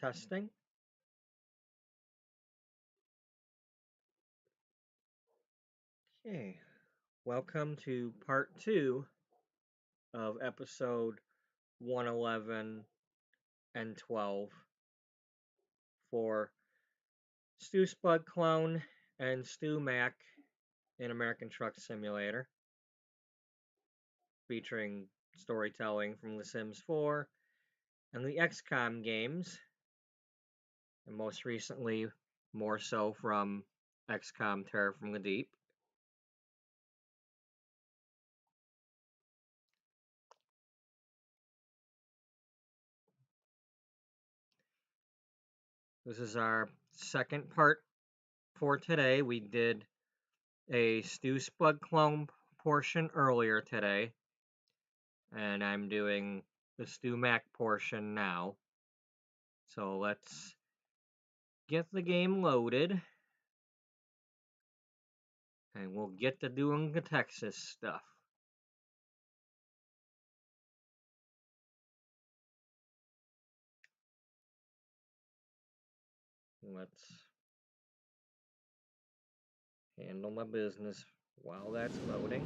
Testing. Okay, welcome to part 2 of episode 111 and 12 for Stu Spudclone and Stu Mack in American Truck Simulator, featuring storytelling from The Sims 4 and the XCom games, and most recently, more so from XCom Terror from the Deep. This is our second part for today. We did a Stu Spudclone portion earlier today, and I'm doing the Stu Mack portion now. So let's get the game loaded, and we'll get to doing the Texas stuff. Let's handle my business while that's loading.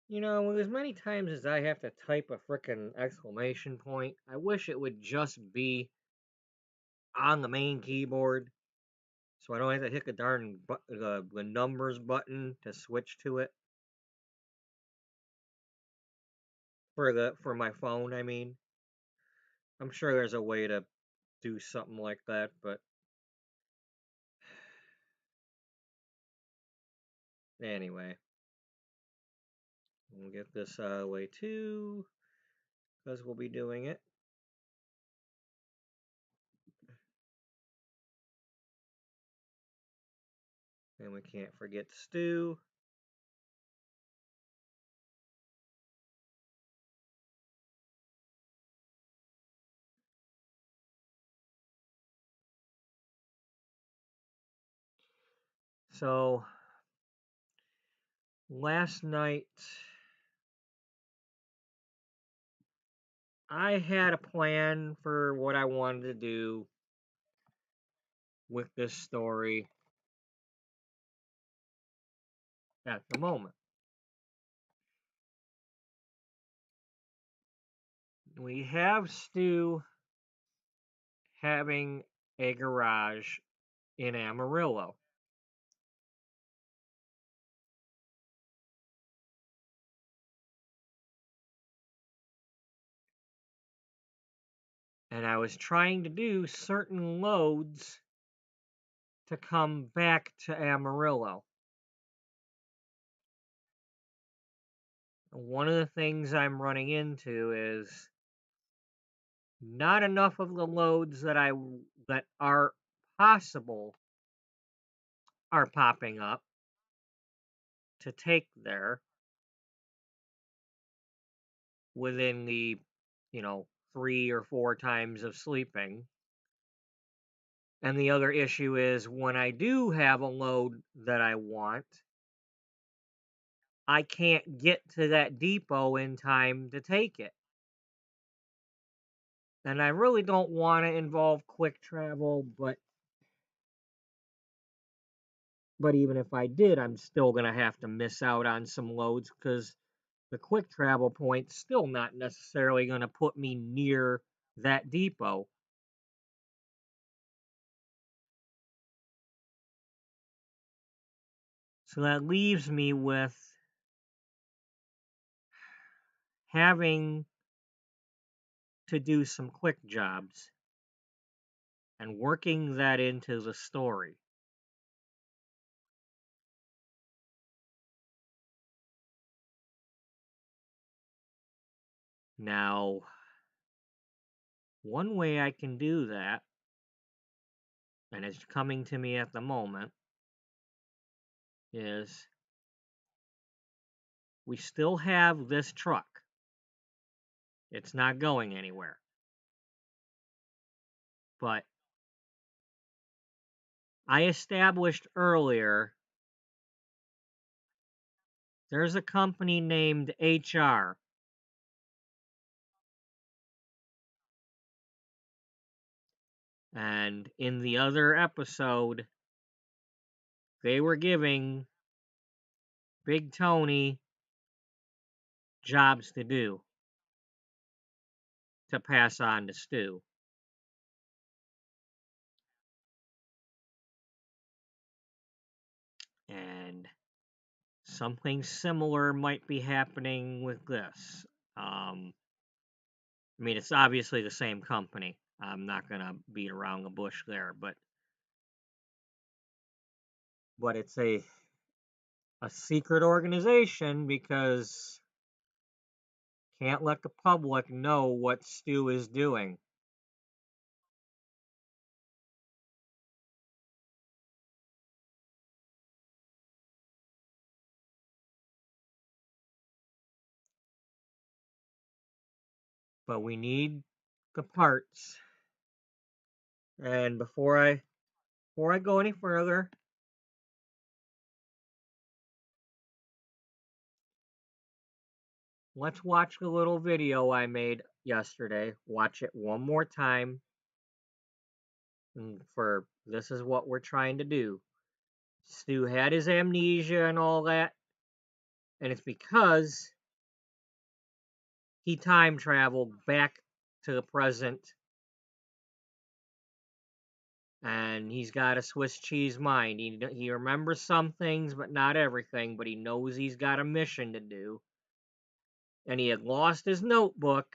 You know, as many times as I have to type a frickin' exclamation point, I wish it would just be on the main keyboard, so I don't have to hit the darn the numbers button to switch to it for my phone. I mean, I'm sure there's a way to do something like that, but anyway, we'll get this out of the way too, because we'll be doing it. And we can't forget Stu. So, last night, I had a plan for what I wanted to do with this story at the moment. We have Stu having a garage in Amarillo. And I was trying to do certain loads to come back to Amarillo. One of the things I'm running into is not enough of the loads that are possible are popping up to take there within the, 3 or 4 times of sleeping. And the other issue is when I do have a load that I want, I can't get to that depot in time to take it. And I really don't want to involve quick travel, but even if I did, I'm still going to have to miss out on some loads because the quick travel point's still not necessarily going to put me near that depot. So that leaves me with having to do some quick jobs and working that into the story. Now, One way I can do that, and it's coming to me at the moment, is we still have this truck. It's not going anywhere. But I established earlier there's a company named HR. And in the other episode, they were giving Big Tony jobs to do to pass on to Stu. And something similar might be happening with this. I mean, it's obviously the same company. I'm not going to beat around the bush there, but it's a secret organization because can't let the public know what Stu is doing. But we need the parts. And before I go any further, let's watch the little video I made yesterday. Watch it one more time. And for this is what we're trying to do. Stu had his amnesia and all that, and it's because he time traveled back to the present, and he's got a Swiss cheese mind. He remembers some things, but not everything, but he knows he's got a mission to do. And he had lost his notebook,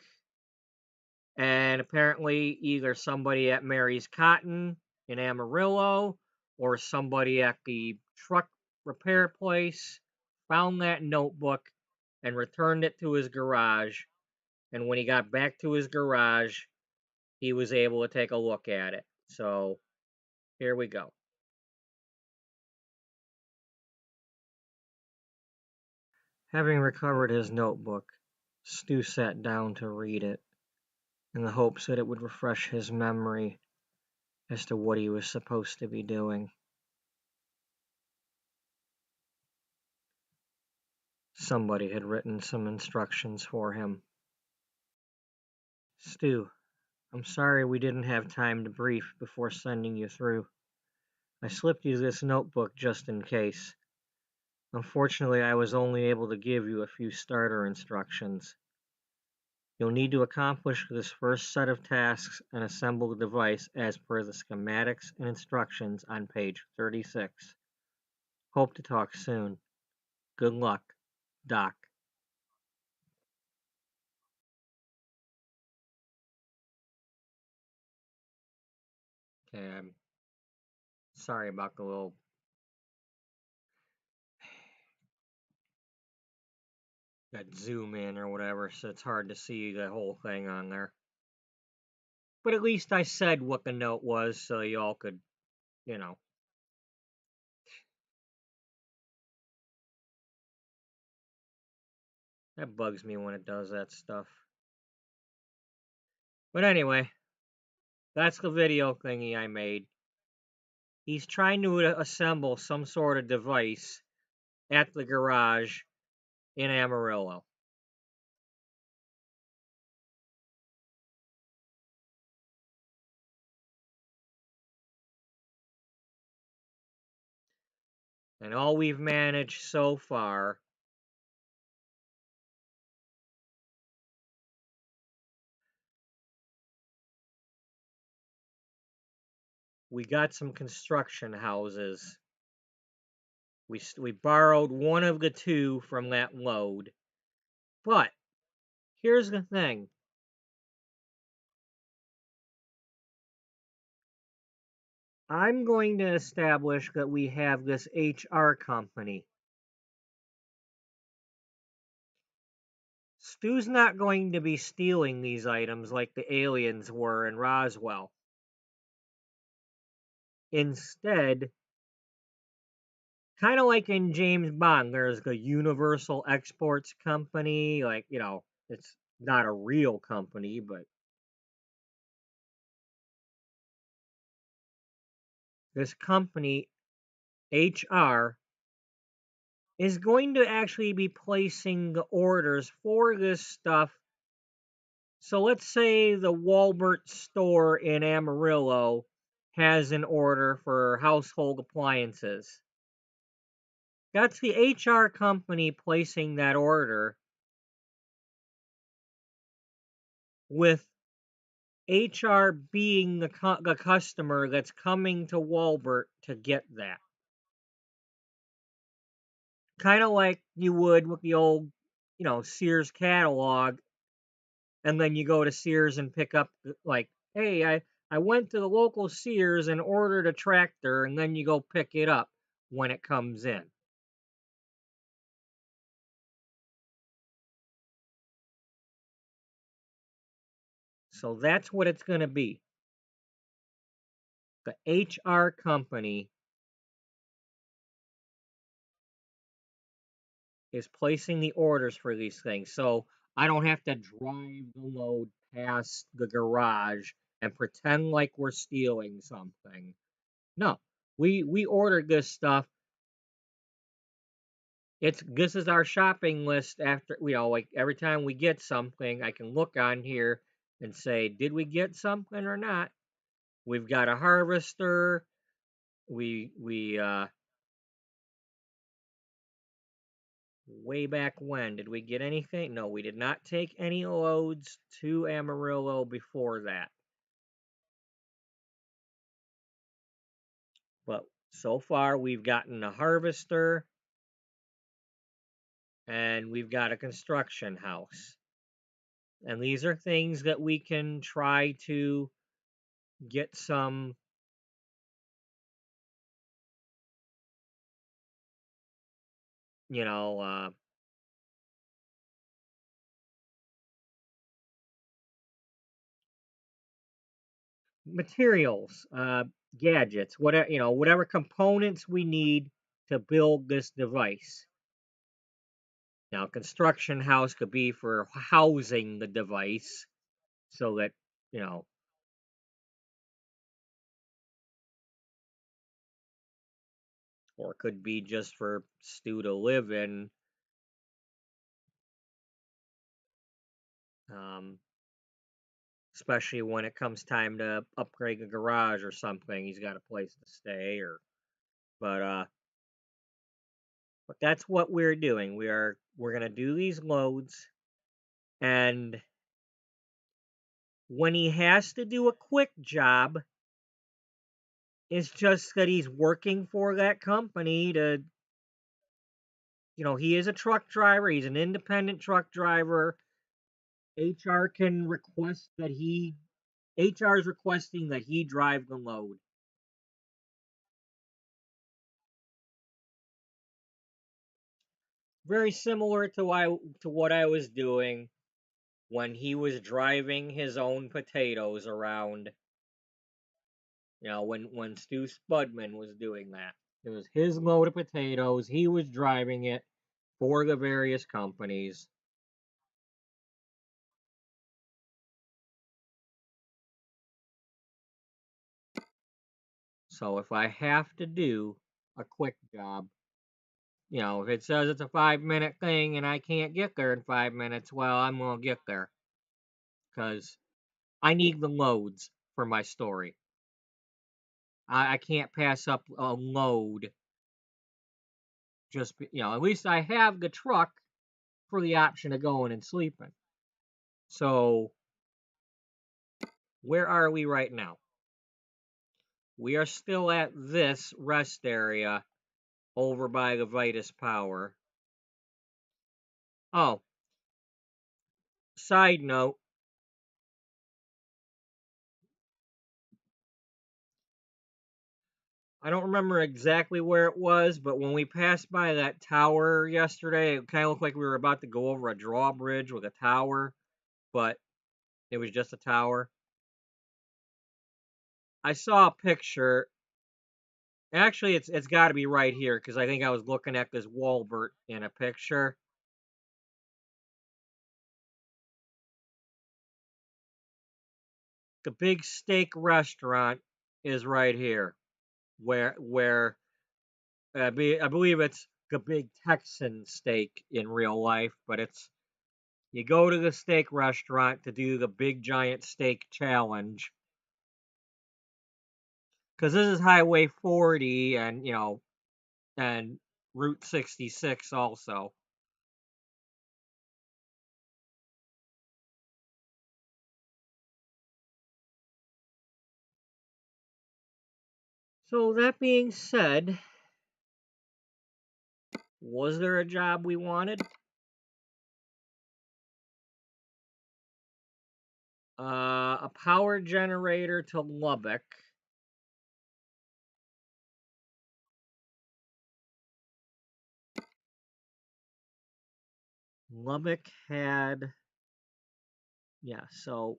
and apparently either somebody at Mary's Cotton in Amarillo or somebody at the truck repair place found that notebook and returned it to his garage. And when he got back to his garage, he was able to take a look at it. So here we go. Having recovered his notebook, Stu sat down to read it in the hopes that it would refresh his memory as to what he was supposed to be doing. Somebody had written some instructions for him. Stu, I'm sorry we didn't have time to brief before sending you through. I slipped you this notebook just in case. Unfortunately, I was only able to give you a few starter instructions. You'll need to accomplish this first set of tasks and assemble the device as per the schematics and instructions on page 36. Hope to talk soon. Good luck, Doc. Okay, I'm sorry about the little that zoom in or whatever, so it's hard to see the whole thing on there. But at least I said what the note was so y'all could, you know. That bugs me when it does that stuff. But anyway, that's the video thingy I made. He's trying to assemble some sort of device at the garage in Amarillo. And all we've managed so far we got some construction houses. We borrowed one of the two from that load. But here's the thing. I'm going to establish that we have this HR company. Stu's not going to be stealing these items like the aliens were in Roswell. Instead, kind of like in James Bond, there's the Universal Exports Company. Like, it's not a real company, but this company, HR, is going to actually be placing the orders for this stuff. So let's say the Walmart store in Amarillo has an order for household appliances. That's the HR company placing that order, with HR being the customer that's coming to Walmart to get that. Kind of like you would with the old, Sears catalog, and then you go to Sears and pick up, like, hey, I went to the local Sears and ordered a tractor, and then you go pick it up when it comes in. So that's what it's going to be. The HR company is placing the orders for these things. So I don't have to drive the load past the garage and pretend like we're stealing something. No, we ordered this stuff. This is our shopping list. After, like every time we get something, I can look on here and say, did we get something or not? We've got a harvester. We Way back when, did we get anything? No, we did not take any loads to Amarillo before that. But so far, we've gotten a harvester and we've got a construction house. And these are things that we can try to get some, you know, uh, materials, gadgets, whatever components we need to build this device. Now, construction house could be for housing the device so that, you know, or it could be just for Stu to live in. Um, Especially when it comes time to upgrade the garage or something, he's got a place to stay. But but that's what we're doing. We're gonna do these loads, and when he has to do a quick job, it's just that he's working for that company to, he is a truck driver. He's an independent truck driver. HR can request that HR is requesting that he drive the load. Very similar to what I was doing when he was driving his own potatoes around. When Stu Spudman was doing that. It was his load of potatoes. He was driving it for the various companies. So if I have to do a quick job, if it says it's a 5 minute thing and I can't get there in 5 minutes, well, I'm going to get there because I need the loads for my story. I can't pass up a load. Just, at least I have the truck for the option of going and sleeping. So, where are we right now? We are still at this rest area over by the Vitus Power. Oh, side note, I don't remember exactly where it was, but when we passed by that tower yesterday, it kind of looked like we were about to go over a drawbridge with a tower, but it was just a tower. I saw a picture. Actually, it's got to be right here because I think I was looking at this Walbert in a picture. The big steak restaurant is right here, where I believe it's the big Texan steak in real life, but it's you go to the steak restaurant to do the big giant steak challenge. Because this is Highway 40 and, and Route 66 also. So that being said, was there a job we wanted? A power generator to Lubbock. Lubbock had, yeah, so,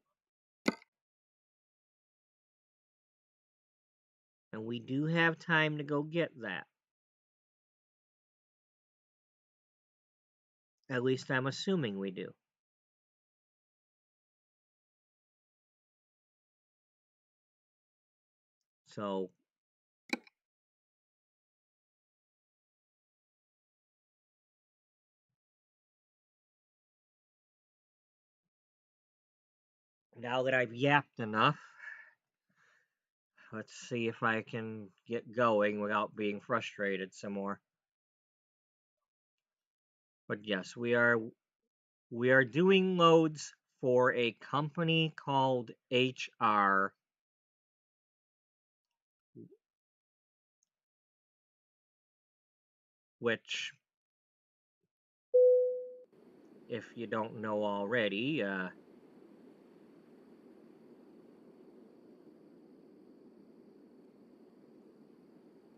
and we do have time to go get that. At least I'm assuming we do. So, now that I've yapped enough, let's see if I can get going without being frustrated some more. But yes, we are doing loads for a company called HR, which, if you don't know already,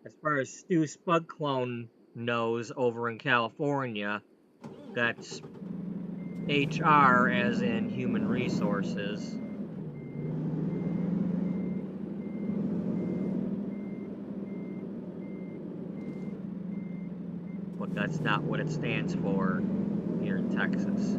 as far as Stu Spudclone knows over in California, that's HR as in human resources. But that's not what it stands for here in Texas.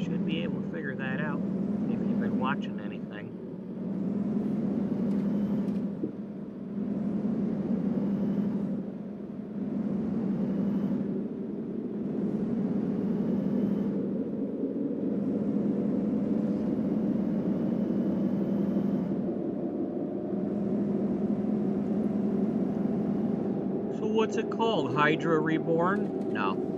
Should be able to figure that out if you've been watching anything. So what's it called? Hydra Reborn? No.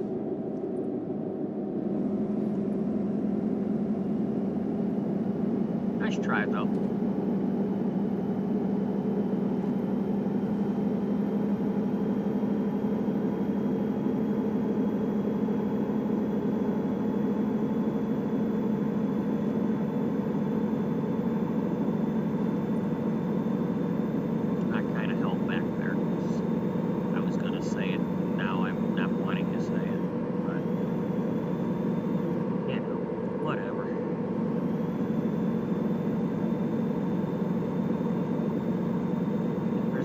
Nice try though.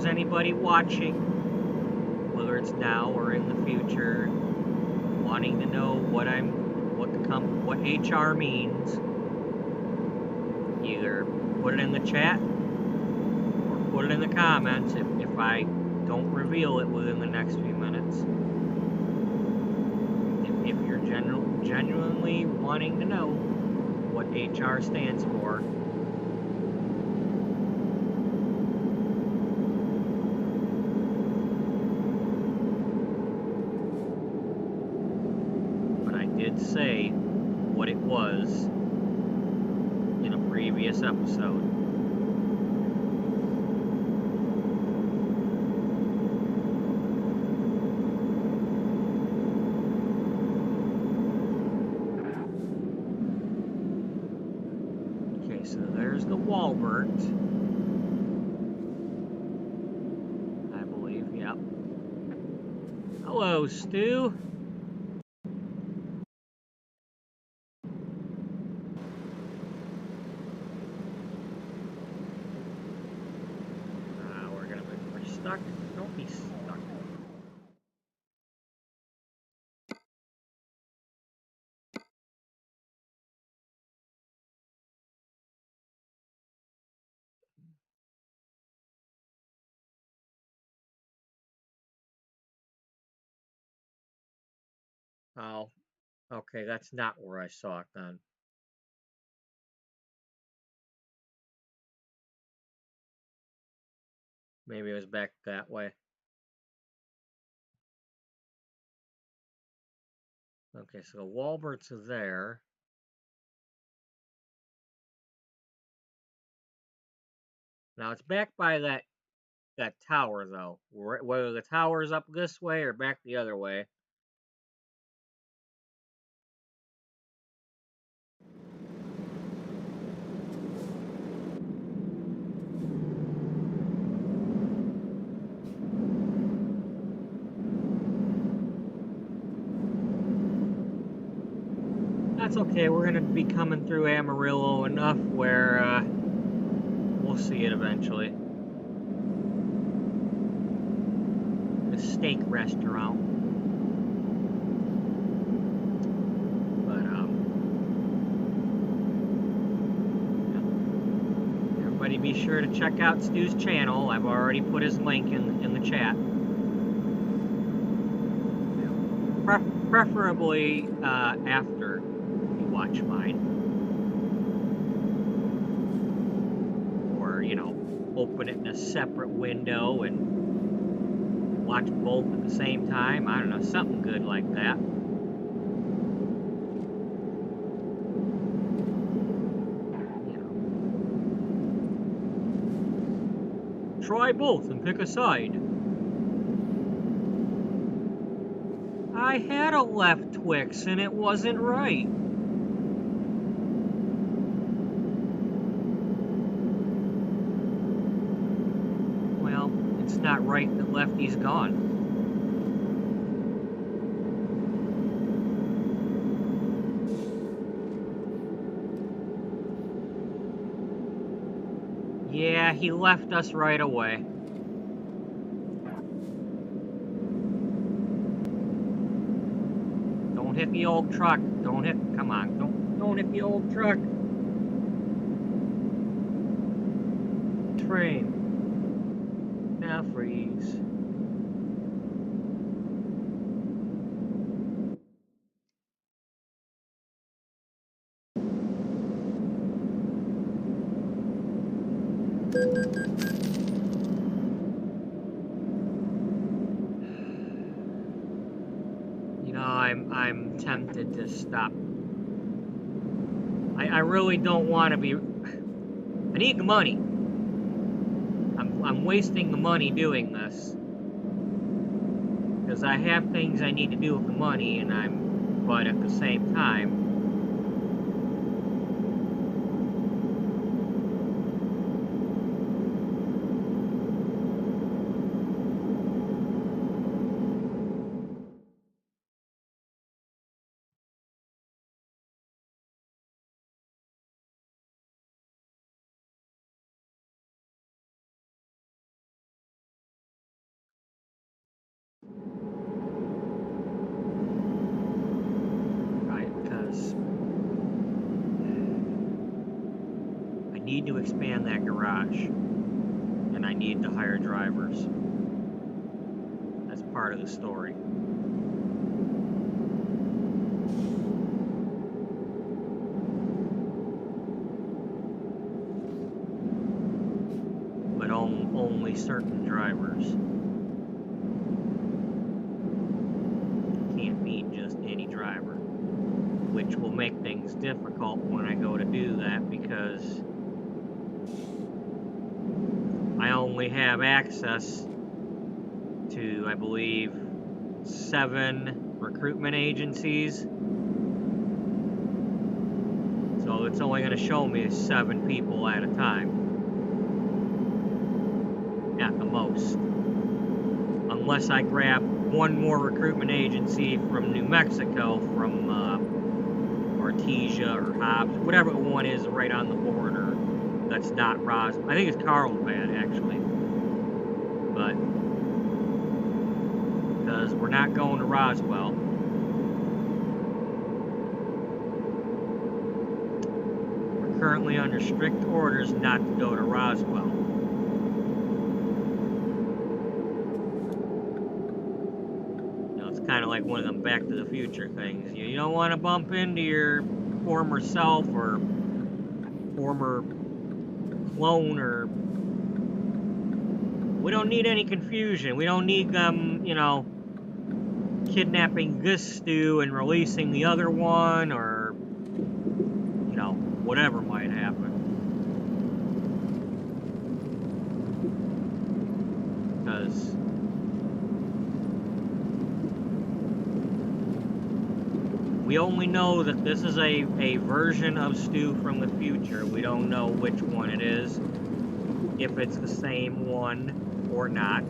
Anybody watching, whether it's now or in the future, wanting to know what HR means, either put it in the chat or put it in the comments if I don't reveal it within the next few minutes. If you're genuinely wanting to know what HR stands for. Say what it was in a previous episode. Walbert. I believe, yep. Hello, Stu. We're stuck. Don't be stuck. Oh, okay, that's not where I saw it then. Maybe it was back that way. Okay, so Walbert's there. Now it's back by that tower though. Whether the tower's up this way or back the other way. That's okay, we're gonna be coming through Amarillo enough where we'll see it eventually. The steak restaurant. But yeah. Everybody be sure to check out Stu's channel. I've already put his link in the chat. Preferably after you watch mine. Or, you know, open it in a separate window and watch both at the same time. I don't know, something good like that. You know. Try both and pick a side. I had a left Twix and it wasn't right. Well, it's not right that Lefty's gone. Yeah, he left us right away. Don't hit the old truck. Come on, don't hit the old truck. Train. Now freeze. You know, I'm tempted to stop. I really don't want to be. I need the money. I'm wasting the money doing this because I have things I need to do with the money, but at the same time, because I need to expand that garage and I need to hire drivers. That's part of the story. But only certain drivers. Can't be just any driver. Which will make things difficult when I go to do that because I only have access to, I believe, 7 recruitment agencies. So So it's only going to show me 7 people at a time. At the most. Unless I grab one more recruitment agency from New Mexico, from Artesia or Hobbs, whatever one is right on the border. That's not Roswell. I think it's Carlsbad, actually. But, because we're not going to Roswell. We're currently under strict orders not to go to Roswell. Kind of like one of them Back to the Future things. You don't want to bump into your former self or former clone, or we don't need any confusion. We don't need them, you know, kidnapping this Stu and releasing the other one, or, you know, whatever might happen. Because we only know that this is a version of Stu from the future. We don't know which one it is, if it's the same one or not.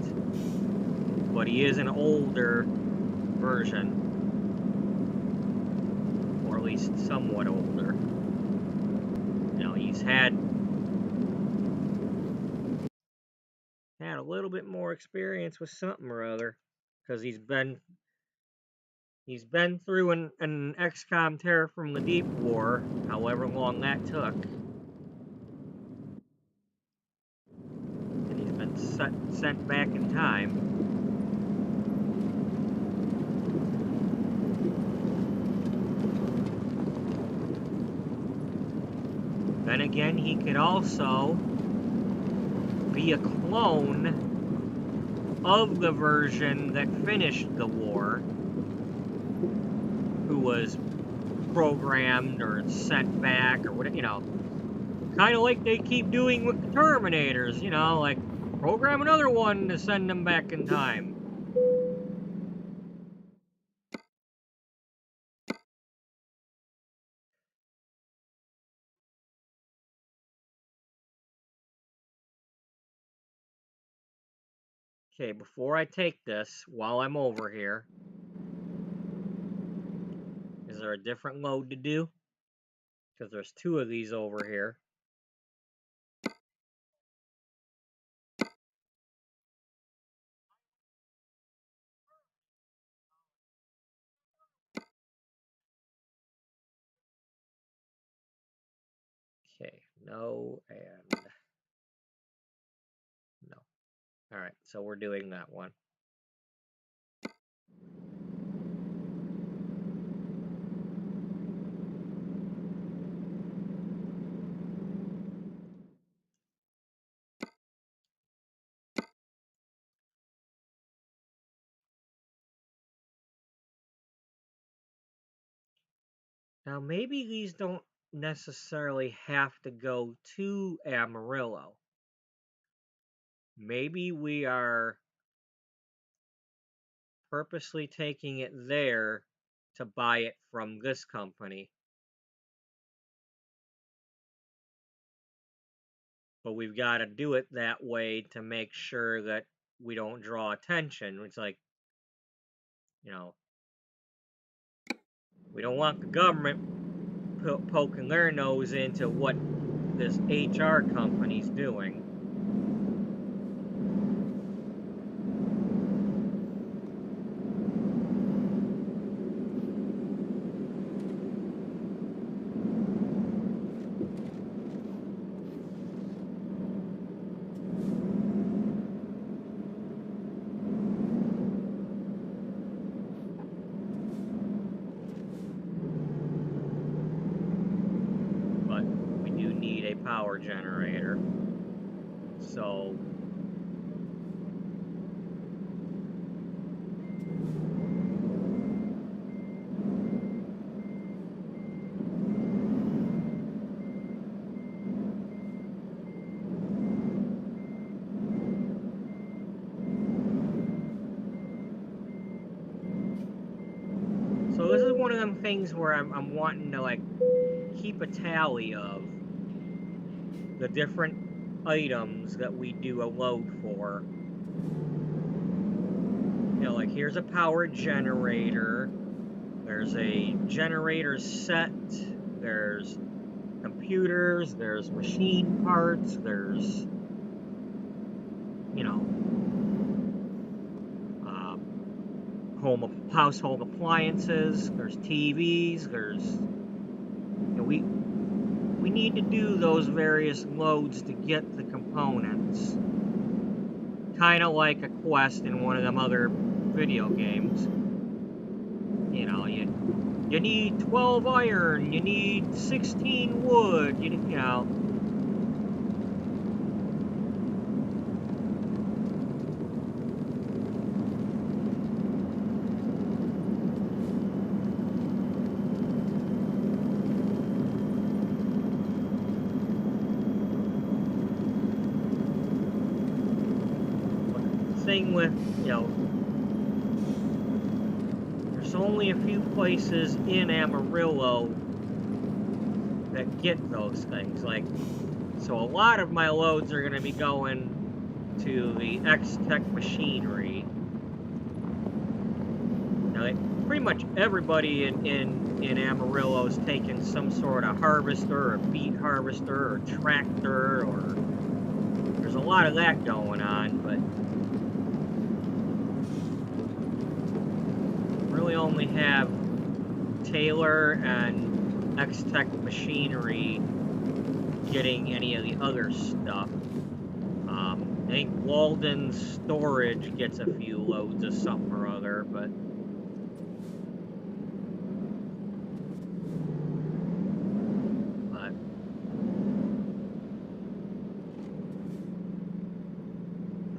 But he is an older version. Or at least somewhat older. You know, he's had a little bit more experience with something or other. Because he's been through an XCom Terror from the Deep War, however long that took. And he's been sent back in time. Then again, he could also be a clone of the version that finished the war, who was programmed or sent back or whatever, you know, kind of like they keep doing with the Terminators, you know, like program another one to send them back in time. Okay, before I take this, while I'm over here, is there a different load to do? Because there's 2 of these over here. Okay, no and no. Alright, so we're doing that one. Now, maybe these don't necessarily have to go to Amarillo. Maybe we are purposely taking it there to buy it from this company. But we've got to do it that way to make sure that we don't draw attention. It's like, you know, we don't want the government poking their nose into what this HR company's doing. But we do need a power generator. So this is one of them things where I'm wanting to, like, keep a tally of the different items that we do a load for. You know, like, here's a power generator. There's a generator set. There's computers. There's machine parts. There's, you know, household appliances. There's TVs. There's, you know, we need to do those various loads to get the components. Kind of like a quest in one of them other video games. You know, you need 12 iron, you need 16 wood, you know. Thing with, you know, there's only a few places in Amarillo that get those things. Like, so a lot of my loads are going to be going to the X-Tech machinery. Now, pretty much everybody in Amarillo is taking some sort of harvester, or beet harvester, or tractor, or there's a lot of that going on, but really only have Taylor and X-Tech machinery getting any of the other stuff. I think Walden's storage gets a few loads of something or other, but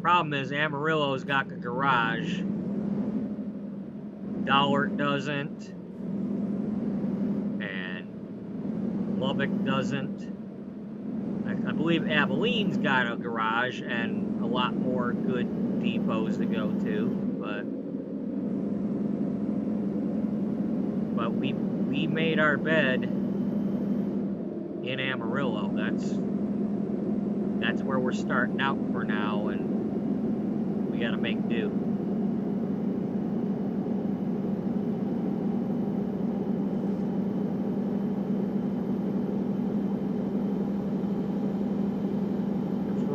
problem is Amarillo's got the garage. Dollar doesn't, and Lubbock doesn't. I believe Abilene's got a garage and a lot more good depots to go to, but we made our bed in Amarillo. That's where we're starting out for now, and we gotta make do.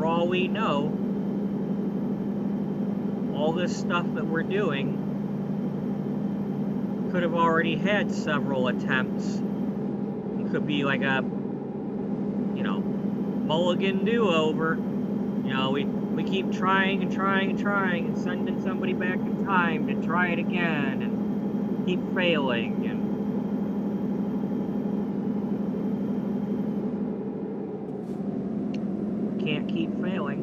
All we know, all this stuff that we're doing could have already had several attempts. It could be like a, you know, mulligan do-over. You know, we keep trying and trying and trying and sending somebody back in time to try it again and keep failing, and can't keep failing.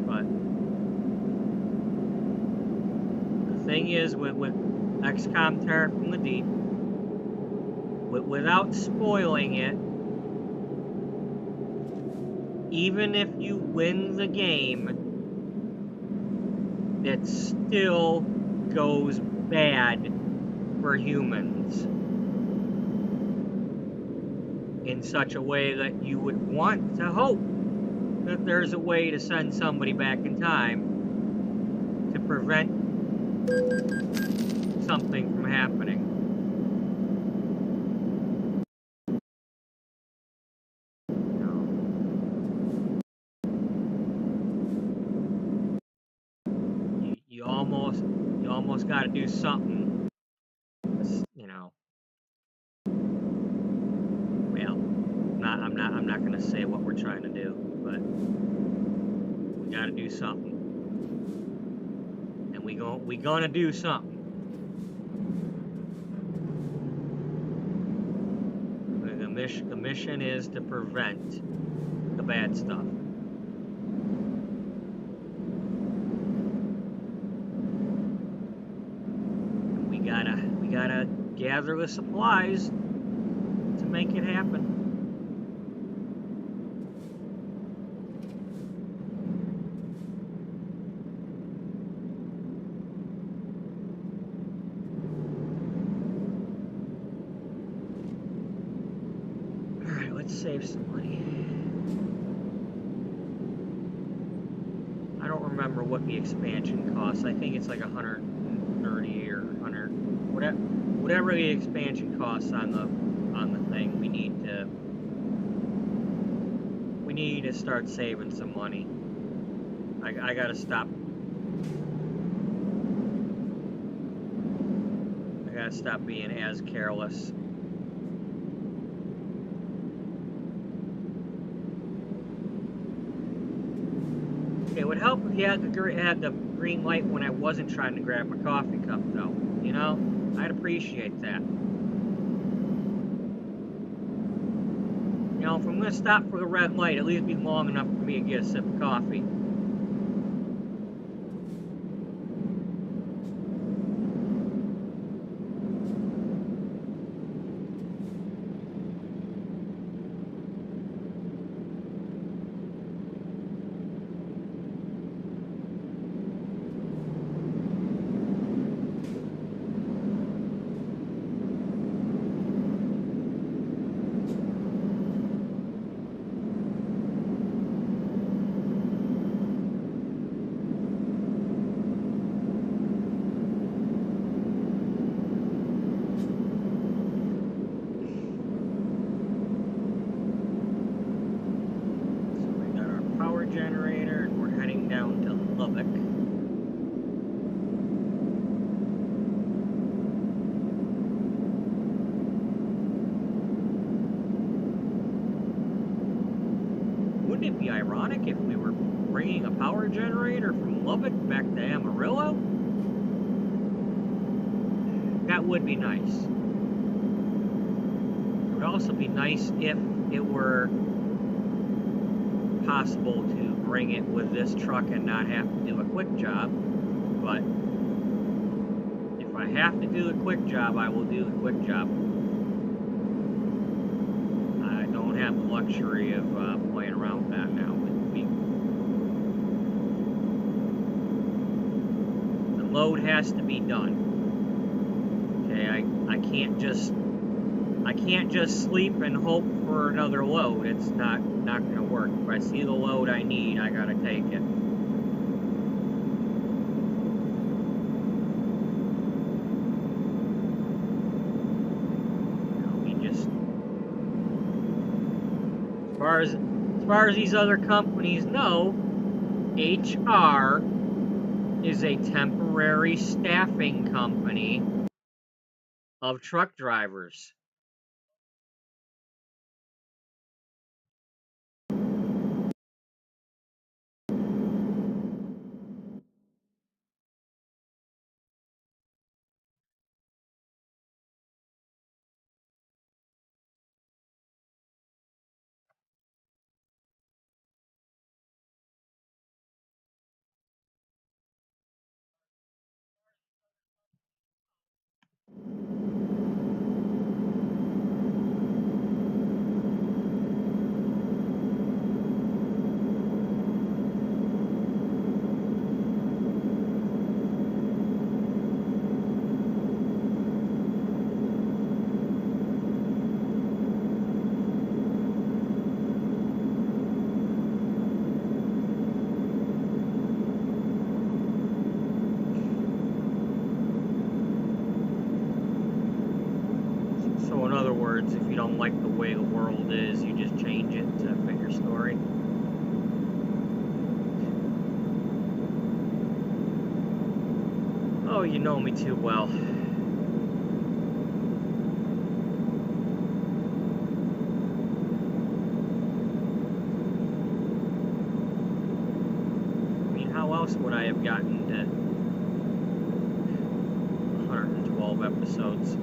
But the thing is, with XCom Terror from the Deep, without spoiling it, even if you win the game, it still goes bad for humans. In such a way that you would want to hope that there's a way to send somebody back in time to prevent something from happening. You almost got to do something, you know. Well, I'm not going to say what we're trying to do, but we got to do something, and we gonna do something. The mission is to prevent the bad stuff. And we gotta gather the supplies to make it happen. Let's save some money. I don't remember what the expansion costs. I think it's like 130 or 100, whatever the expansion costs on the thing. We need to start saving some money. I gotta stop. I gotta stop being as careless. It would help if you had the green light when I wasn't trying to grab my coffee cup, though. You know, I'd appreciate that. You know, if I'm gonna stop for the red light, at least be long enough for me to get a sip of coffee. Generator, and we're heading down to Lubbock. Wouldn't it be ironic if we were bringing a power generator from Lubbock back to Amarillo? That would be nice. It would also be nice if it were possible to bring it with this truck and not have to do a quick job, but if I have to do a quick job, I will do the quick job. I don't have the luxury of playing around with that now. The load has to be done. Okay, I can't just sleep and hope for another load. It's not going to work. If I see the load I need, I got to take it. I mean, just as far as these other companies know, HR is a temporary staffing company of truck drivers. If you don't like the way the world is, you just change it to fit your story. Oh, you know me too well. I mean, how else would I have gotten to 112 episodes?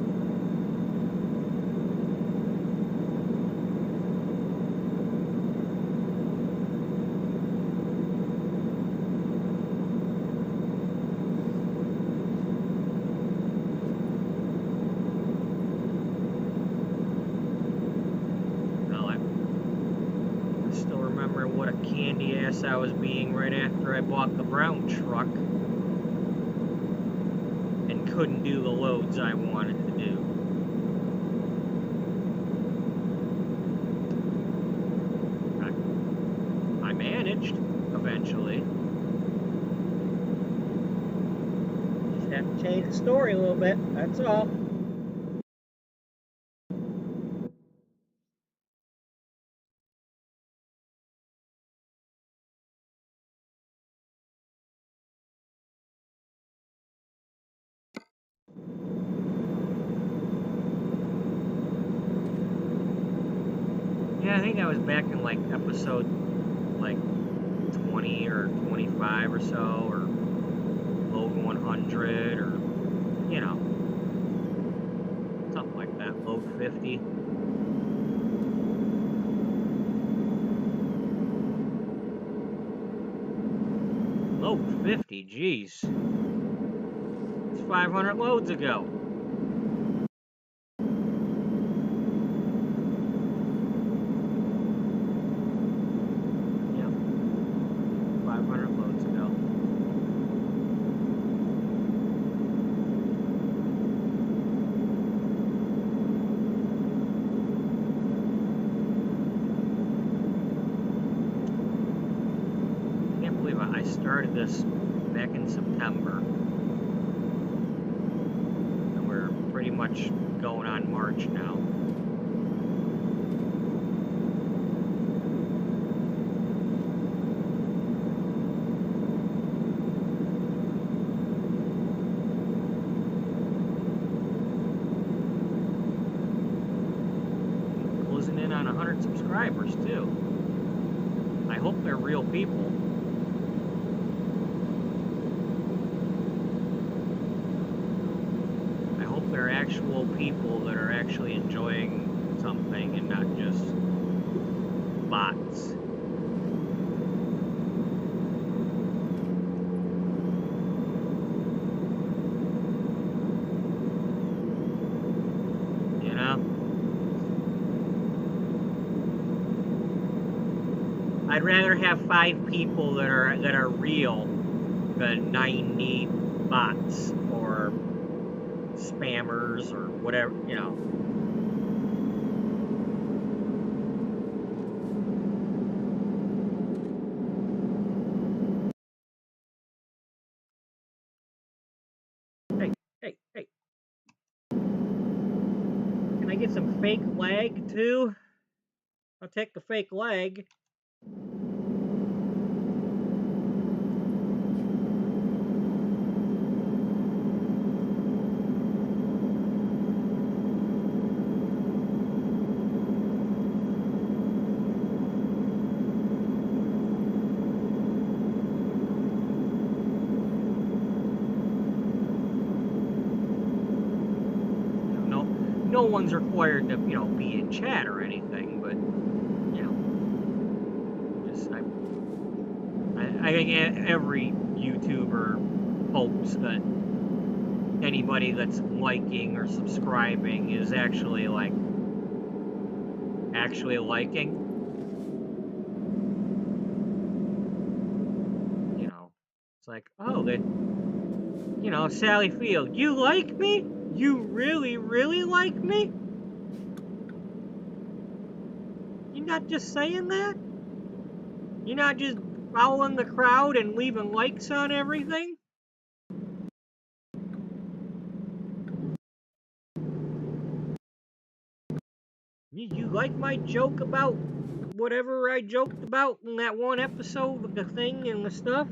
I was being right after I bought the brown truck and couldn't do the loads I wanted to do. have to change the story a little bit, that's all. Yeah, I think I was back in like episode like 20 or 25 or so, or Load 100, or, you know, something like that, Load 50. Load 50, geez. It's 500 loads ago. Yep, 500 loads ago. Can't believe I started this back in September. And we're pretty much going on March now. Closing in on 100 subscribers too. I hope they're real people. They're actual people that are actually enjoying something and not just bots. You know? I'd rather have 5 people that are real than 90 bots or spammers or whatever, you know. Hey. Can I get some fake lag too? I'll take the fake lag. No one's required to, you know, be in chat or anything, but, you know, just, I think every YouTuber hopes that anybody that's liking or subscribing is actually, like, liking. You know, it's like, oh, they, you know, Sally Field, you like me? You really, really like me? You're not just saying that? You're not just following the crowd and leaving likes on everything? You like my joke about whatever I joked about in that one episode of the thing and the stuff?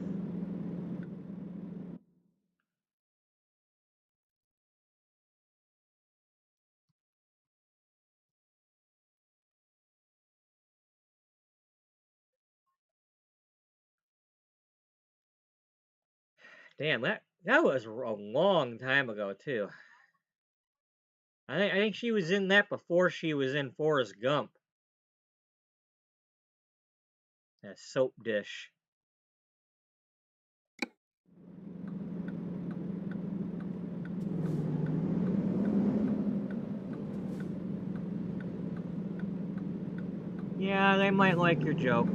Damn, that was a long time ago too. I think she was in that before she was in Forrest Gump. That soap dish. Yeah, they might like your joke.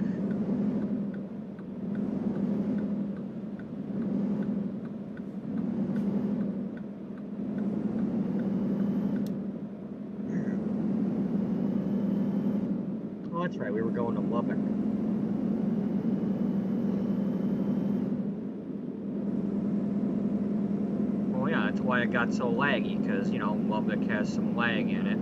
Oh, that's right, we were going to Lubbock. Oh That's why it got so laggy, because, you know, Lubbock has some lag in it